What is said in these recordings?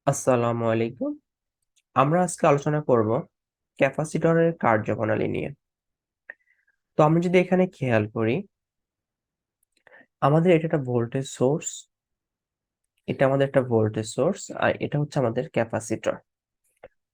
আসসালামু আলাইকুম। আমরা আজকে আলোচনা করব ক্যাপাসিটরের কার্যপ্রণালী নিয়ে। তো আমরা যদি এখানে খেয়াল করি, আমাদের এটা একটা ভোল্টেজ সোর্স, এটা আমাদের একটা ভোল্টেজ সোর্স, আর এটা হচ্ছে আমাদের ক্যাপাসিটর,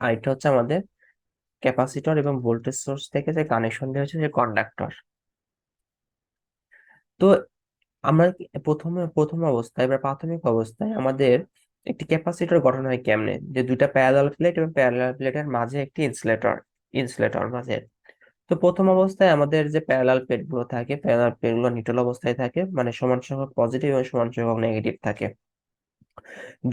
আর এটা হচ্ছে আমাদের ক্যাপাসিটর এবং ভোল্টেজ সোর্স থেকে যে কানেকশন দেওয়া হচ্ছে যে কন্ডাক্টর। তো আমরা প্রথম অবস্থায় বা প্রাথমিক অবস্থায় আমাদের একটি ক্যাপাসিটর গঠন হয় কেমনে, যে দুইটা প্যারালাল প্লেট এবং প্যারালাল প্লেটের মাঝে একটি ইনসুলেটর ইনসুলেটর মাঝে। তো প্রথম অবস্থায় আমাদের যে প্যারালাল প্লেট গুলো থাকে, প্যারালাল প্লেট গুলো নিউট্রাল অবস্থায় থাকে, মানে সমান সংখ্যক পজিটিভ এবং সমান সংখ্যক নেগেটিভ থাকে।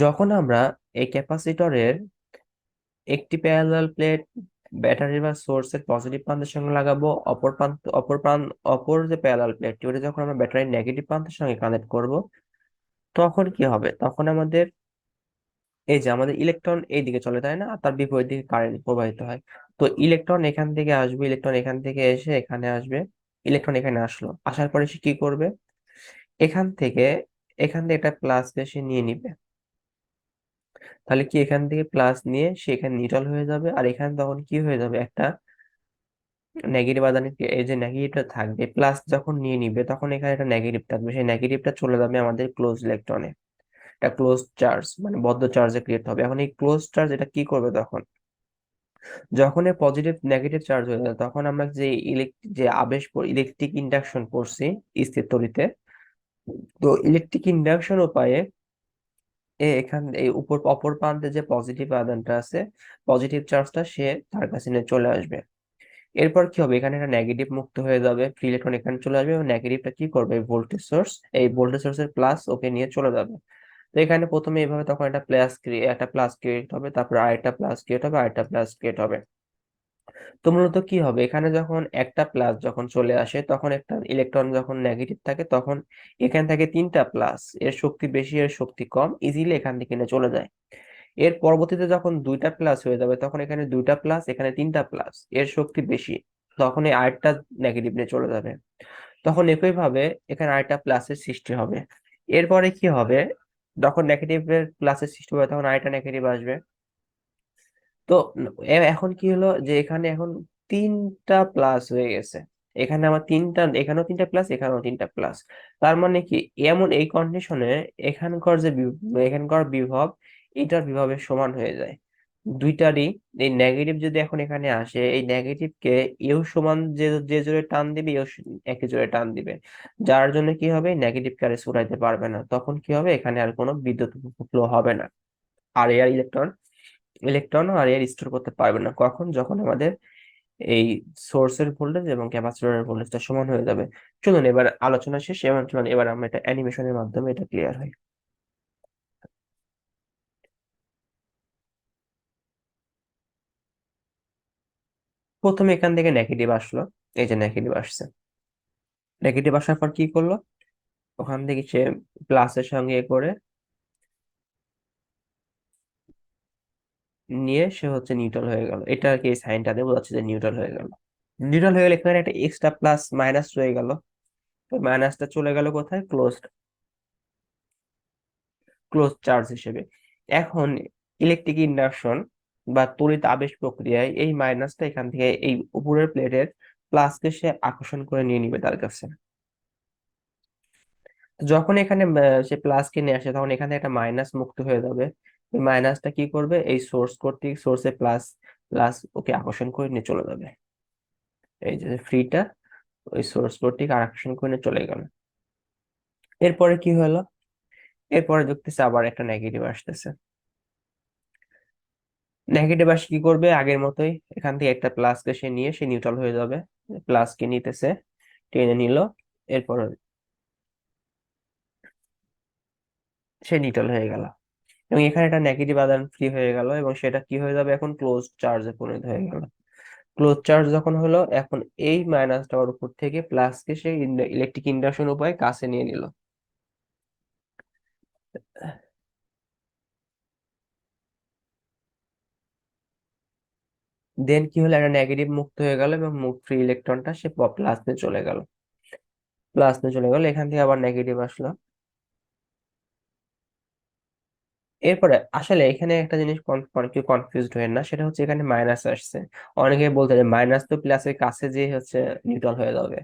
যখন আমরা এই ক্যাপাসিটরের একটি প্যারালাল প্লেট ব্যাটারি বা সোর্সের পজিটিভ প্রান্তের সঙ্গে লাগাবো, অপর যে প্যারালাল প্লেটটি ওটা যখন আমরা ব্যাটারির নেগেটিভ প্রান্তের সঙ্গে কানেক্ট করব, তখন কি হবে? তখন আমাদের এই যে আমাদের ইলেকট্রন এই দিকে চলে, তাই না? আর তার বিপরীত দিকে কারেন্ট প্রবাহিত হয়। তো ইলেকট্রন এখান থেকে আসবে, ইলেকট্রন এখান থেকে এসে এখানে আসবে, ইলেকট্রন এখানে আসলো, আসার পরে সে কি করবে? এখান থেকে এখান থেকে একটা প্লাস সে নিয়ে নিবে। তাহলে কি এখান থেকে প্লাস নিয়ে সে এখানে নিউট্রাল হয়ে যাবে, আর এখানে তখন কি হয়ে যাবে? একটা নেগেটিভ আধান, এই যে নেগেটিভটা থাকবে, প্লাস যখন নিয়ে নিবে তখন এখানে একটা নেগেটিভ থাকবে, সেই নেগেটিভটা চলে যাবে আমাদের ক্লোজ ইলেকট্রনে। একটা ক্লোজ চার্জ মানে বদ্ধ চার্জে ক্রিয়েট হবে। এখন এই ক্লোজ চার্জ এটা কি করবে? তখন যখন এই পজিটিভ নেগেটিভ চার্জ হয়ে যায়, তখন আমরা যে যে ইলেকট্রিক ইন্ডাকশন করছি স্থির তড়িতে, তো ইলেকট্রিক ইন্ডাকশন উপায়ে এখান এই অপর প্রান্তে যে পজিটিভ আধানটা আছে, পজিটিভ চার্জটা সে তার কাছে নিয়ে চলে আসবে। এরপর কি হবে? এখানে একটা নেগেটিভ মুক্ত হয়ে যাবে, ফ্রি ইলেকট্রন এখানে চলে আসবে, এবং নেগেটিভটা কি করবে? এই ভোল্টেজ সোর্সের প্লাস ওকে নিয়ে চলে যাবে। তো এখানে প্রথমে এইভাবে তখন একটা প্লাস ক্রিয়েট হবে, তারপর আরেকটা প্লাস ক্রিয়েট হবে, আরেকটা প্লাস ক্রিয়েট হবে। তো মূলত কি হবে? এখানে যখন একটা প্লাস যখন চলে আসে, তখন একটা ইলেকট্রন যখন নেগেটিভ থাকে, তখন এখান থেকে তিনটা প্লাস, এর শক্তি বেশি এর শক্তি কম, ইজিলি এখান থেকে নিয়ে চলে যায়। এর পরবর্তীতে যখন দুইটা প্লাস হয়ে যাবে, তখন এখানে দুইটা প্লাস, এখানে তিনটা প্লাস, এর শক্তি বেশি, তখন এই আরেকটা নেগেটিভ নিয়ে চলে যাবে। তখন একই ভাবে এখানে আরেকটা প্লাসের সৃষ্টি হবে। এরপরে কি হবে? যখন নেগেটিভের প্লাসের সৃষ্টি হবে, তখন আরেকটা নেগেটিভ আসবে। তো এখন কি হলো, যে এখানে এখন তিনটা প্লাস হয়ে গেছে। এখানে আমার তিনটা, এখানেও তিনটা প্লাস, এখানেও তিনটা প্লাস। তার মানে কি, এমন এই কন্ডিশনে এখানকার বিভব এটার বিভবের সমান হয়ে যায় দুইটারই। এই নেগেটিভ যদি এখন এখানে আসে, এই নেগেটিভকে এও সমান, যে যে জোরে টান দিবে এও একই জোরে টান দিবে, যার জন্য কি হবে? নেগেটিভ কারে ছুটাইতে পারবে না। তখন কি হবে? এখানে আর কোনো বিদ্যুৎ ফ্লো হবে না, আর এয়ার ইলেকট্রনও আর এর স্টোর করতে পারবে না। কখন? যখন আমাদের এই সোর্সের ভোল্টেজ এবং ক্যাপাসিটরের ভোল্টেজটা সমান হয়ে যাবে। চলুন এবার আলোচনা শেষ, এবং চলুন এবার আমরা এটা অ্যানিমেশনের মাধ্যমে এটা ক্লিয়ার হয়। প্রথমে এখান থেকে নেগেটিভ আসলো, এই যে নেগেটিভ আসছে, নেগেটিভ আসার পর কি করলো? ওখান থেকে সে প্লাসের সঙ্গে এ করে নিয়ে সে হচ্ছে নিউট্রাল হয়ে গেল। এটা আর কি এই সাইনটা দিয়ে বোঝাচ্ছে যে নিউট্রাল হয়ে গেল। নিউট্রাল হয়ে গেলে এখানে একটা এক্সট্রা প্লাস মাইনাস রয়ে গেল। তো মাইনাসটা চলে গেল কোথায়? ক্লোজ চার্জ হিসেবে। এখন ইলেকট্রিক ইন্ডাকশন বা তড়িৎ আবেশ প্রক্রিয়ায় এই মাইনাসটা এখান থেকে এই উপরের প্লেটের প্লাসকে সে আকর্ষণ করে নিয়ে নিবে তার কাছে। তো যখন এখানে সে প্লাসকে নিয়ে আসে, তখন এখানে একটা মাইনাস মুক্ত হয়ে যাবে। এই মাইনাসটা কি করবে? এই সোর্স কর্তৃক সোর্সে প্লাস প্লাস ওকে আকর্ষণ করে নিয়ে চলে যাবে। এই যে ফ্রিটা ওই সোর্স কর্তৃক আকর্ষণ করে নিয়ে চলে গেল। এরপরে কি হলো? এরপরে দেখতেছে আবার একটা নেগেটিভ আসতেছে। নেগেটিভ আসে কি করবে? আগের মতোই এখান থেকে একটা প্লাসকে সে নিয়ে সে নিউট্রাল হয়ে যাবে। প্লাসকে নিতেছে, টেনে নিল, এরপর সে নিউট্রাল হয়ে গেল, এবং এখানে একটা নেগেটিভ আধান ফ্রি হয়ে গেল, এবং সেটা কি হয়ে যাবে? এখন ক্লোজ চার্জে পরিণত হয়ে গেল। ক্লোজ চার্জ যখন হলো, এখন এই মাইনাসটা ওর উপর থেকে প্লাসকে সে ইলেকট্রিক ইন্ডাকশন উপায়ে কাছে নিয়ে নিল। দেন কি হলো? একটা নেগেটিভ মুক্ত হয়ে গেল, এবং ফ্রি ইলেকট্রনটা সে প্লাস নিয়ে চলে গেল। প্লাস নিয়ে চলে গেল, এখান থেকে আবার নেগেটিভ আসলো। এরপরে আসলে এখানে একটা জিনিস কেউ কনফিউজড হয়ে না, সেটা হচ্ছে এখানে মাইনাস আসছে। অনেকে বলতে যে মাইনাস তো প্লাসের কাছে যে হচ্ছে নিউট্রাল হয়ে যাবে।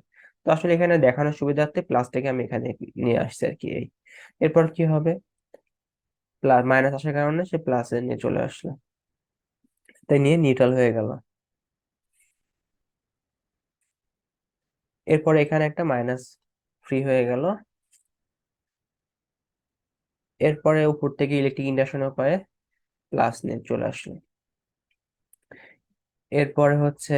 তো আসলে এখানে দেখানোর সুবিধার্থে প্লাসটাকে আমি এখানে নিয়ে আসছি আর কি। এরপর কি হবে, প্লাস মাইনাস আসার কারণে সে প্লাসে নিয়ে চলে আসলো, তাই নিয়ে নিউট্রাল হয়ে গেল। এরপর এখানে একটা মাইনাস ফ্রি হয়ে গেল। এরপরে উপর থেকে ইলেকট্রিক ইন্ডাকশনের উপায়ে প্লাস নিয়ে চলে আসলো। এরপরে হচ্ছে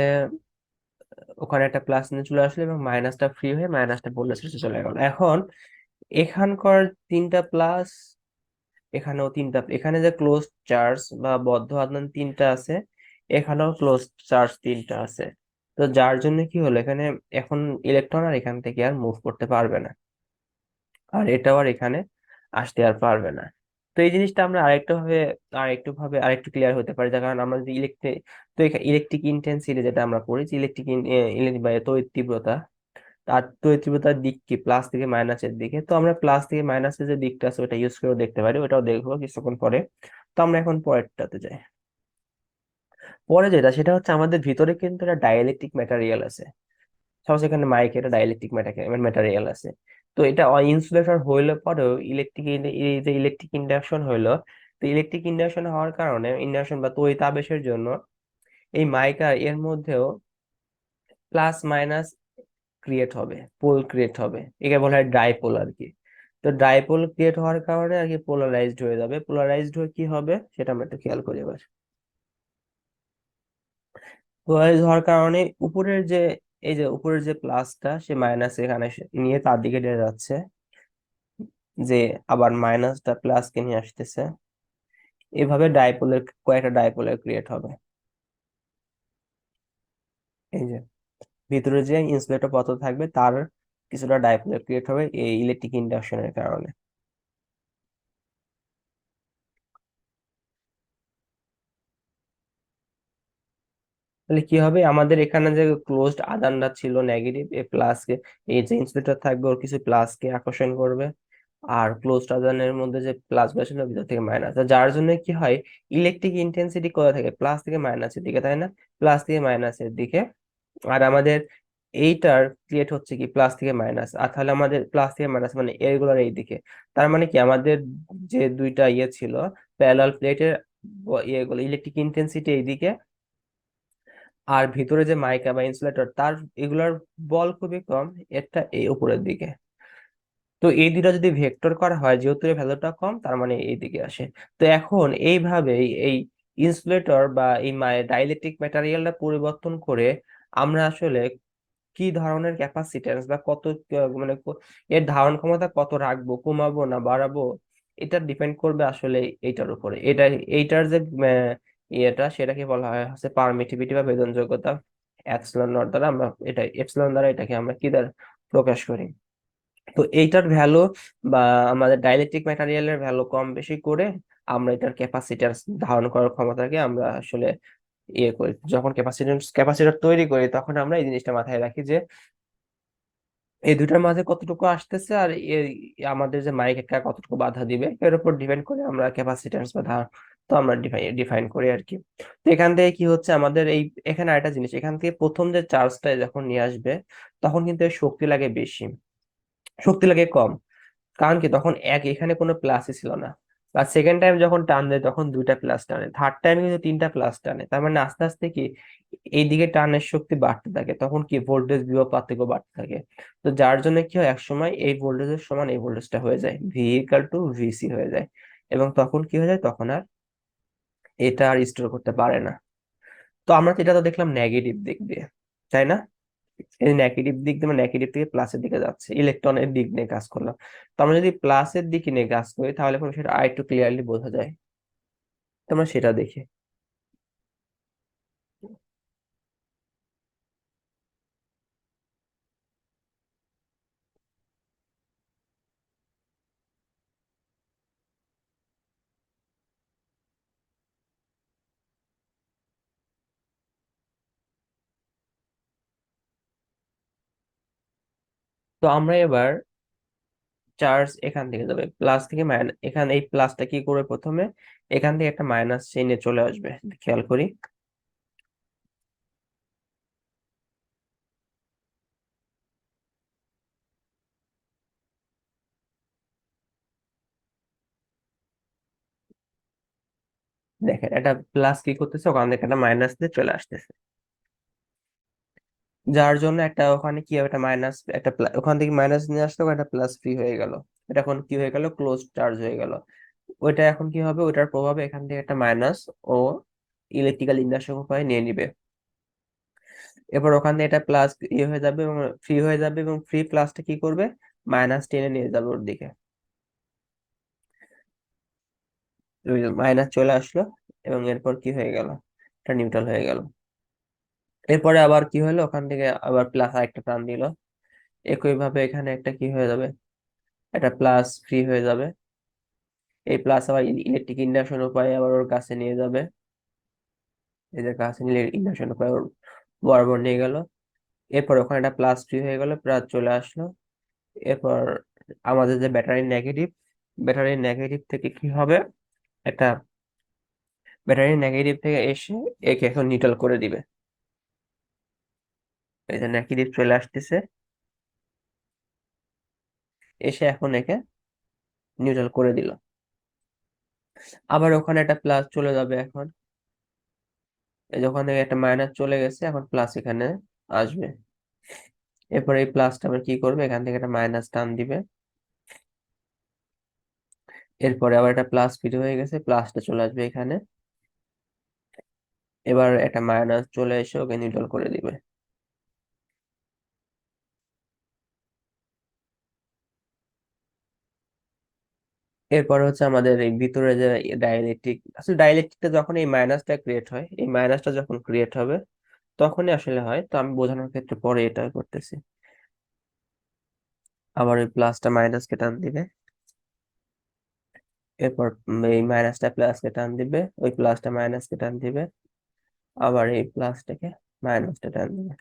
ওখানে একটা প্লাস নিয়ে চলে আসলো এবং মাইনাসটা ফ্রি হয়ে মাইনাসটা ভোল্টেজ সোর্সে চলে গেল। এখন এখানকার তিনটা প্লাস, এখানেও তিনটা, এখানে যে ক্লোজ চার্জ বা বদ্ধ আধান তিনটা আছে, এখানেও ক্লোজ চার্জ তিনটা আছে। তো যার জন্য কি হলো, এখানে এখন ইলেকট্রন আর এখান থেকে আর মুভ করতে পারবে না, আর এটাও আর এখানে আসতে আর পারবে না। তো এই জিনিসটা আমরা আরেকটু ক্লিয়ার হতে পারি, যার কারণ আমরা যদি ইলেকট্রিক ইন্টেন্সিটি যেটা আমরা পড়ি, ইলেকট্রিক বা তড়িৎ তীব্রতা, তার তড়িৎ তীব্রতার দিক কি প্লাস থেকে মাইনাসের দিকে। তো আমরা প্লাস থেকে মাইনাসের যে দিকটা আছে ওটা ইউজ করে দেখতে পারি, ওটাও দেখবো কিছুক্ষণ পরে। তো আমরা এখন পরেরটাতে যাই। পরে যেটা সেটা হচ্ছে আমাদের ভিতরে কিন্তু একটা ডাইইলেকট্রিক ম্যাটেরিয়াল আছে। সাপোজ এখানে মাইক, এটা ডাইইলেকট্রিক ম্যাটেরিয়াল আছে। তো এটা ইনসুলেটর হইলে পরেও এই যে ইলেকট্রিক ইন্ডাকশন হইলো, তো ইলেকট্রিক ইন্ডাকশন হওয়ার কারণে, ইন্ডাকশন বা তড়িৎ আবেশের জন্য এই মাইক আর এর মধ্যেও প্লাস মাইনাস ক্রিয়েট হবে, পোল ক্রিয়েট হবে, একে বলা হয় ডাইপোল আর কি। তো ডাইপোল ক্রিয়েট হওয়ার কারণে আর কি পোলারাইজড হয়ে যাবে। পোলারাইজড হয়ে কি হবে সেটা আমরা একটু খেয়াল করি এবার। পোলারাইজ হওয়ার কারণে এই যে উপরের যে প্লাসটা সে মাইনাস এখানে নিয়ে তার দিকে নিয়ে যাচ্ছে, যে আবার মাইনাসটা প্লাসকে নিয়ে আসতেছে। এভাবে কয়েকটা ডাইপোলের ক্রিয়েট হবে। এই যে ভিতরে যে ইনসুলেটর পদার্থ থাকবে তার কিছুটা ডাইপোলের ক্রিয়েট হবে এই ইলেকট্রিক ইন্ডাকশনের কারণে। তাহলে কি হবে, আমাদের এখানে যে ক্লোজড আধানটা ছিল নেগেটিভ, এ প্লাস কে, এই যে ইনসুলেটর থাকবে ওর কিছু প্লাস কে আকর্ষণ করবে, আর ক্লোজড আধানের মধ্যে যে প্লাস গুলো ছিল ভিতর থেকে মাইনাস, যার জন্য কি হয়, ইলেকট্রিক ইন্টেন্সিটি কোথা থেকে প্লাস থেকে মাইনাসের দিকে, তাই না? প্লাস থেকে মাইনাসের দিকে। আর আমাদের এইটার ক্রিয়েট হচ্ছে কি প্লাস থেকে মাইনাস, আর তাহলে আমাদের প্লাস থেকে মাইনাস মানে এগুলোর এই দিকে। তার মানে কি আমাদের যে দুইটা ইয়ে ছিল প্যারালাল প্লেটের, ইয়েগুলো ইলেকট্রিক ইন্টেন্সিটি এইদিকে, আর ভিতরে যে মাইকা বা ইনসুলেটর তার, এগুলার বল খুবই কম, এটা এই উপরের দিকে। তো এই দুটা যদি ভেক্টর করা হয়, যেহেতু এর ভ্যালুটা কম তার মানে এই দিকে আসে। তো এখন এইভাবেই এই ইনসুলেটর বা এই ডাইলেকট্রিক ম্যাটেরিয়ালটা পরিবর্তন করে আমরা আসলে কি ধরনের ক্যাপাসিট্যান্স বা মানে এর ধারণ ক্ষমতা কত রাখবো, কমাবো না বাড়াবো, এটা ডিপেন্ড করবে আসলে এইটার উপরে। এইটার যে ইয়েটা সেটাকে বলা হয় হচ্ছে পারমিটিভিটি বা ভেদনযোগ্যতা। এপসিলন নট দ্বারা আমরা এটা, এপসিলন দ্বারা এটাকে আমরা কি দ্বারা প্রকাশ করি। তো এইটার ভ্যালু বা আমাদের ডাইলেকট্রিক ম্যাটেরিয়ালের ভ্যালু কম বেশি করে আমরা এটার ক্যাপাসিট্যান্স ধারণ করার ক্ষমতাকে আমরা আসলে ইয়ে করি। যখন ক্যাপাসিটর তৈরি করি তখন আমরা এই জিনিসটা মাথায় রাখি যে এই দুটার মাঝে কতটুকু আসতেছে, আর আমাদের যে মাইক একটা কতটুকু বাধা দিবে এর উপর ডিপেন্ড করে আমরা ক্যাপাসিট্যান্স বা তো আমরা ডিফাইন করি আর কি। তো এখান থেকে কি হচ্ছে আমাদের এখানে আরেকটা জিনিস, এখান থেকে প্রথম যে চার্জটা যখন নিয়ে আসবে তখন কিন্তু এর শক্তি লাগে বেশি, শক্তি লাগে কম। কারণ কি তখন এখানে কোনো প্লাসই ছিল না। আর সেকেন্ড টাইম যখন টান দেয় তখন দুইটা প্লাস টানে, থার্ড টাইম কিন্তু তিনটা প্লাস টানে, তার মানে আস্তে আস্তে কি এইদিকে টানের শক্তি বাড়তে থাকে, তখন কি ভোল্টেজ বিভব পার্থক্য বাড়তে থাকে। তো যার জন্য কি হয়, এক সময় এই ভোল্টেজের সমান এই ভোল্টেজটা হয়ে যায়, ভি ইকাল টু ভিসি হয়ে যায়। এবং তখন কি হয়ে যায়, তখন আর এটা আর স্টোর করতে পারে না। তো আমরা তো এটা তো দেখলাম নেগেটিভ দিক দিয়ে, তাই না? এই নেগেটিভ দিক দিয়ে, নেগেটিভ থেকে প্লাসের দিকে যাচ্ছে, ইলেকট্রনের দিক নিয়ে কাজ করলাম। তো আমরা যদি প্লাসের দিকে নিয়ে কাজ করি তাহলে পরে সেটা আরেকটু ক্লিয়ারলি বোঝা যায়। তো আমরা সেটা দেখি। তো আমরা এবার চার্জ এখান থেকে যাবে, প্লাস থেকে মাইনাস, এখানে এই প্লাসটা কি করবে প্রথমে, এখান থেকে একটা মাইনাস চিহ্নে চলে আসবে, খেয়াল করি। দেখেন এটা প্লাস কি করতেছে, ওখান থেকে একটা মাইনাস দিয়ে চলে আসতেছে, যার জন্য একটা ওখানে কি হবে, একটা মাইনাস, একটা ওখান থেকে মাইনাস নিয়ে আসতে ওখানে একটা প্লাস ফ্রি হয়ে গেল। এটা এখন কি হয়ে গেল, ক্লোজ চার্জ হয়ে গেল। ওইটা এখন কি হবে, ওইটার প্রভাবে এখান থেকে একটা মাইনাস ও ইলেকট্রিক্যাল ইন্ডাকশন উপায় নিয়ে নিবে। এবার ওখান থেকে এটা প্লাস ইয়ে হয়ে যাবে এবং ফ্রি হয়ে যাবে, এবং ফ্রি প্লাসটা কি করবে, মাইনাস টেনে নিয়ে যাবে ওর দিকে, মাইনাস চলে আসলো, এবং এরপর কি হয়ে গেল, এটা নিউট্রাল হয়ে গেল। এরপরে আবার কি হলো, ওখান থেকে আবার প্লাস আরেকটা টান দিল, একই ভাবে এখানে একটা কি হয়ে যাবে, একটা প্লাস ফ্রি হয়ে যাবে। এই প্লাস আবার ইলেকট্রিক ইন্ডাকশন উপায়ে আবার ওর কাছে নিয়ে যাবে, এদের কাছে নিলে ইন্ডাকশন উপায়ে ওর বরাবর নিয়ে গেল। এরপর ওখানে একটা প্লাস ফ্রি হয়ে গেল, প্লাস চলে আসলো। এরপর আমাদের যে ব্যাটারি নেগেটিভ, ব্যাটারি নেগেটিভ থেকে কি হবে, একটা ব্যাটারি নেগেটিভ থেকে এসে একে এখন নিউট্রাল করে দিবে। এই যে নেগেটিভ চলে আসতেছে, এসে এখন একে নিউট্রাল করে দিল। আবার ওখানে একটা প্লাস চলে যাবে এখন, এই যখন একটা মাইনাস চলে গেছে, এখন প্লাস এখানে আসবে। এরপর এই প্লাসটা আবার কি করবে, এখান থেকে একটা মাইনাস টান দিবে। এরপরে আবার একটা প্লাস ফিট হয়ে গেছে, প্লাসটা চলে আসবে এখানে। এবার একটা মাইনাস চলে এসে ওকে নিউট্রাল করে দিবে। এরপর হচ্ছে আমাদের এই ভিতরে যে ডাইইলেকট্রিক, আসলে ডাইইলেকট্রিকটা যখন এই মাইনাসটা ক্রিয়েট হয়, এই মাইনাসটা যখন ক্রিয়েট হবে তখনই আসলে হয়। তো আমি বোঝানোর ক্ষেত্রে পরে এটা করতেছি। আবার ওই প্লাসটা মাইনাসকে টান দিবে, এরপর এই মাইনাসটা প্লাসকে টান দিবে, ওই প্লাসটা মাইনাসকে টান দিবে, আবার এই প্লাসটাকে মাইনাসটা টান দিবে।